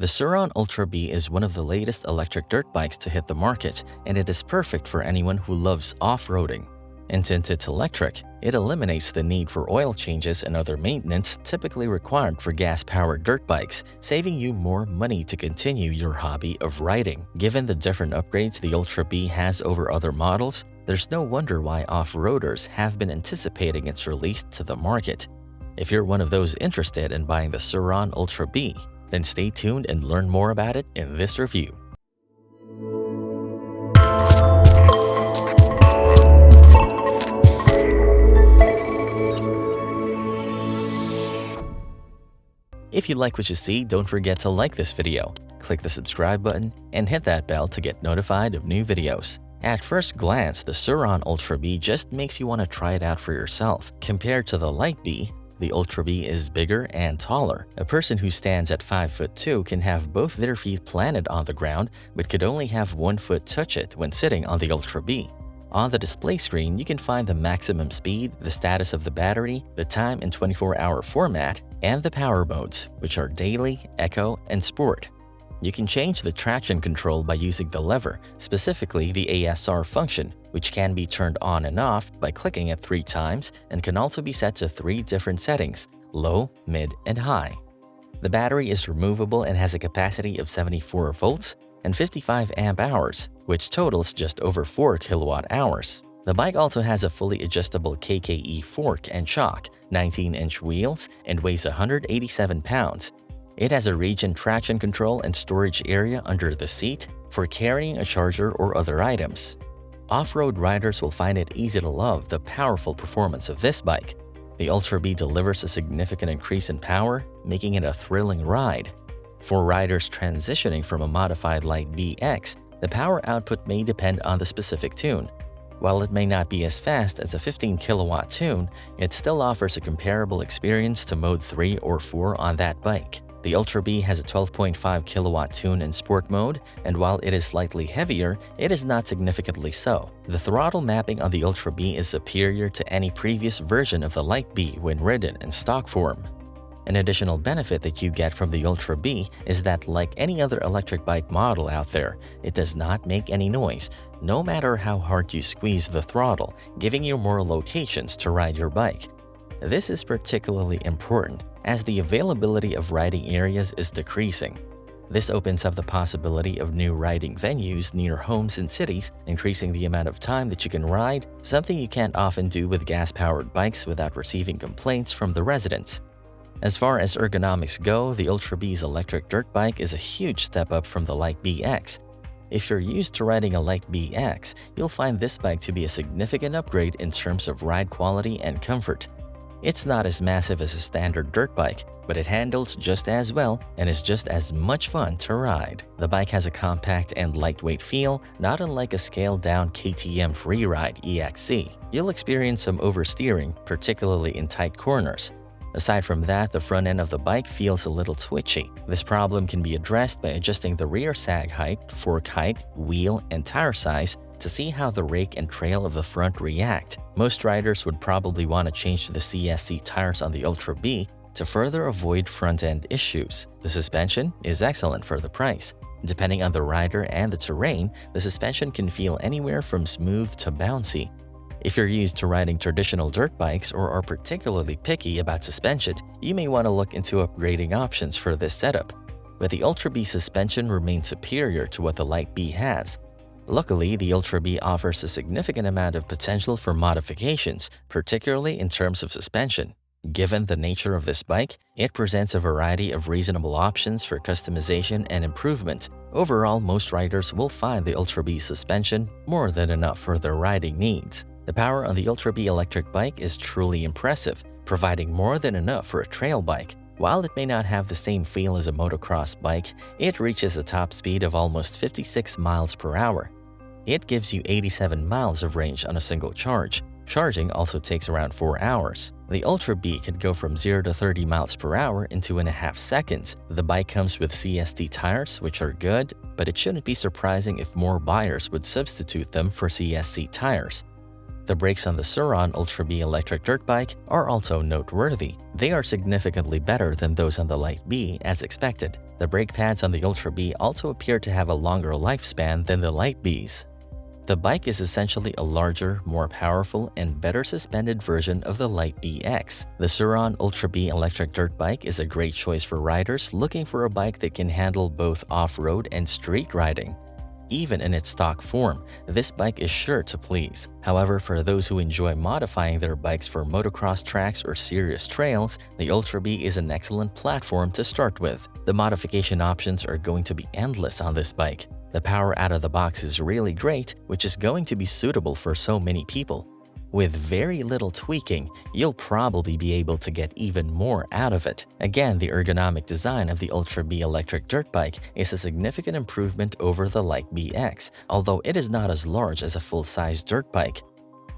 The Sur-Ron Ultra Bee is one of the latest electric dirt bikes to hit the market, and it is perfect for anyone who loves off-roading. And since it's electric, it eliminates the need for oil changes and other maintenance typically required for gas-powered dirt bikes, saving you more money to continue your hobby of riding. Given the different upgrades the Ultra Bee has over other models, there's no wonder why off-roaders have been anticipating its release to the market. If you're one of those interested in buying the Sur-Ron Ultra Bee, then stay tuned and learn more about it in this review. If you like what you see, don't forget to like this video, click the subscribe button, and hit that bell to get notified of new videos. At first glance, the Sur-Ron Ultra Bee just makes you want to try it out for yourself. Compared to the Light Bee, the Ultra Bee is bigger and taller. A person who stands at 5'2" can have both their feet planted on the ground, but could only have one foot touch it when sitting on the Ultra Bee. On the display screen, you can find the maximum speed, the status of the battery, the time in 24-hour format, and the power modes, which are Daily, Eco, and Sport. You can change the traction control by using the lever, specifically the ASR function, which can be turned on and off by clicking it 3 times and can also be set to 3 different settings: low, mid, and high. The battery is removable and has a capacity of 74 volts and 55 amp hours, which totals just over 4 kilowatt hours. The bike also has a fully adjustable KKE fork and shock, 19-inch wheels, and weighs 187 pounds. It has a region traction control and storage area under the seat for carrying a charger or other items. Off-road riders will find it easy to love the powerful performance of this bike. The Ultra Bee delivers a significant increase in power, making it a thrilling ride. For riders transitioning from a modified Light BX, the power output may depend on the specific tune. While it may not be as fast as a 15 kilowatt tune, it still offers a comparable experience to Mode 3 or 4 on that bike. The Ultra Bee has a 12.5 kilowatt tune in Sport mode, and while it is slightly heavier, it is not significantly so. The throttle mapping on the Ultra Bee is superior to any previous version of the Light Bee when ridden in stock form. An additional benefit that you get from the Ultra Bee is that, like any other electric bike model out there, it does not make any noise, no matter how hard you squeeze the throttle, giving you more locations to ride your bike. This is particularly important as the availability of riding areas is decreasing. This opens up the possibility of new riding venues near homes and cities, increasing the amount of time that you can ride, something you can't often do with gas-powered bikes without receiving complaints from the residents. As far as ergonomics go, the Ultra Bee's electric dirt bike is a huge step up from the Light BX. If you're used to riding a Light BX, you'll find this bike to be a significant upgrade in terms of ride quality and comfort. It's not as massive as a standard dirt bike, but it handles just as well and is just as much fun to ride. The bike has a compact and lightweight feel, not unlike a scaled-down KTM Freeride EXC. You'll experience some oversteering, particularly in tight corners. Aside from that, the front end of the bike feels a little twitchy. This problem can be addressed by adjusting the rear sag height, fork height, wheel, and tire size to see how the rake and trail of the front react. Most riders would probably want to change to the CSC tires on the Ultra Bee to further avoid front-end issues. The suspension is excellent for the price. Depending on the rider and the terrain, the suspension can feel anywhere from smooth to bouncy. If you're used to riding traditional dirt bikes or are particularly picky about suspension, you may want to look into upgrading options for this setup. But the Ultra Bee suspension remains superior to what the Light Bee has. Luckily, the Ultra Bee offers a significant amount of potential for modifications, particularly in terms of suspension. Given the nature of this bike, it presents a variety of reasonable options for customization and improvement. Overall, most riders will find the Ultra Bee suspension more than enough for their riding needs. The power on the Ultra Bee electric bike is truly impressive, providing more than enough for a trail bike. While it may not have the same feel as a motocross bike, it reaches a top speed of almost 56 miles per hour. It gives you 87 miles of range on a single charge. Charging also takes around 4 hours. The Ultra Bee can go from 0 to 30 miles per hour in 2.5 seconds. The bike comes with CST tires, which are good, but it shouldn't be surprising if more buyers would substitute them for CSC tires. The brakes on the Sur-Ron Ultra Bee electric dirt bike are also noteworthy. They are significantly better than those on the Light Bee, as expected. The brake pads on the Ultra Bee also appear to have a longer lifespan than the Light Bees. The bike is essentially a larger, more powerful, and better suspended version of the Light Bee X. The Sur-Ron Ultra Bee electric dirt bike is a great choice for riders looking for a bike that can handle both off-road and street riding. Even in its stock form, this bike is sure to please. However, for those who enjoy modifying their bikes for motocross tracks or serious trails, the Ultra Bee is an excellent platform to start with. The modification options are going to be endless on this bike. The power out of the box is really great, which is going to be suitable for so many people. With very little tweaking, you'll probably be able to get even more out of it. Again, the ergonomic design of the Ultra Bee electric dirt bike is a significant improvement over the Light Bee X, although it is not as large as a full-size dirt bike.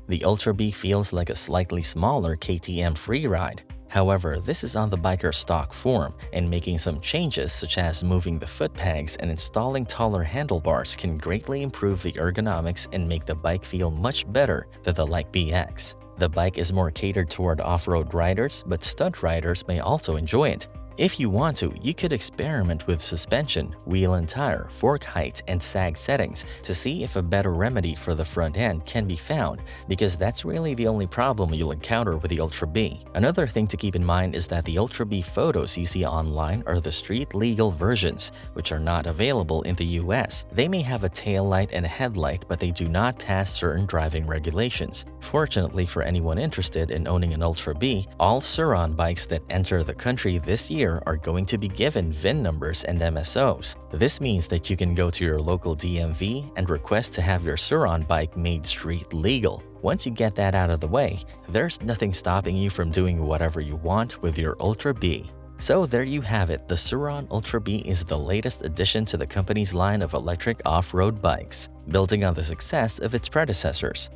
The Ultra Bee feels like a slightly smaller KTM Freeride. However, this is on the biker's stock form, and making some changes such as moving the foot pegs and installing taller handlebars can greatly improve the ergonomics and make the bike feel much better than the Light Bee X. The bike is more catered toward off-road riders, but stunt riders may also enjoy it. If you want to, you could experiment with suspension, wheel and tire, fork height, and sag settings to see if a better remedy for the front end can be found, because that's really the only problem you'll encounter with the Ultra Bee. Another thing to keep in mind is that the Ultra Bee photos you see online are the street-legal versions, which are not available in the US. They may have a tail light and a headlight, but they do not pass certain driving regulations. Fortunately for anyone interested in owning an Ultra Bee, all Sur-Ron bikes that enter the country this year are going to be given VIN numbers and MSOs. This means that you can go to your local DMV and request to have your Sur-Ron bike made street legal. Once you get that out of the way, there's nothing stopping you from doing whatever you want with your Ultra Bee. So there you have it, the Sur-Ron Ultra Bee is the latest addition to the company's line of electric off-road bikes, building on the success of its predecessors.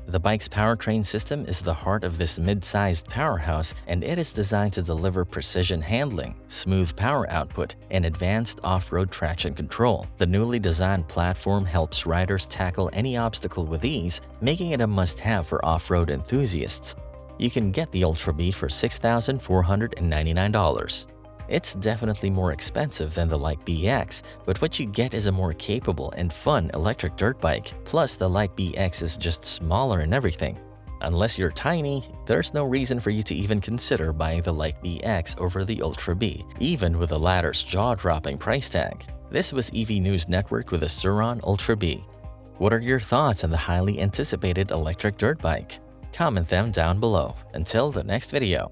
The bike's powertrain system is the heart of this mid-sized powerhouse, and it is designed to deliver precision handling, smooth power output, and advanced off-road traction control. The newly designed platform helps riders tackle any obstacle with ease, making it a must-have for off-road enthusiasts. You can get the Ultra Bee for $6,499. It's definitely more expensive than the Light Bee X, but what you get is a more capable and fun electric dirt bike. Plus, the Light Bee X is just smaller and everything. Unless you're tiny, there's no reason for you to even consider buying the Light Bee X over the Ultra Bee, even with the latter's jaw-dropping price tag. This was EV News Network with the Sur-Ron Ultra Bee. What are your thoughts on the highly anticipated electric dirt bike? Comment them down below. Until the next video.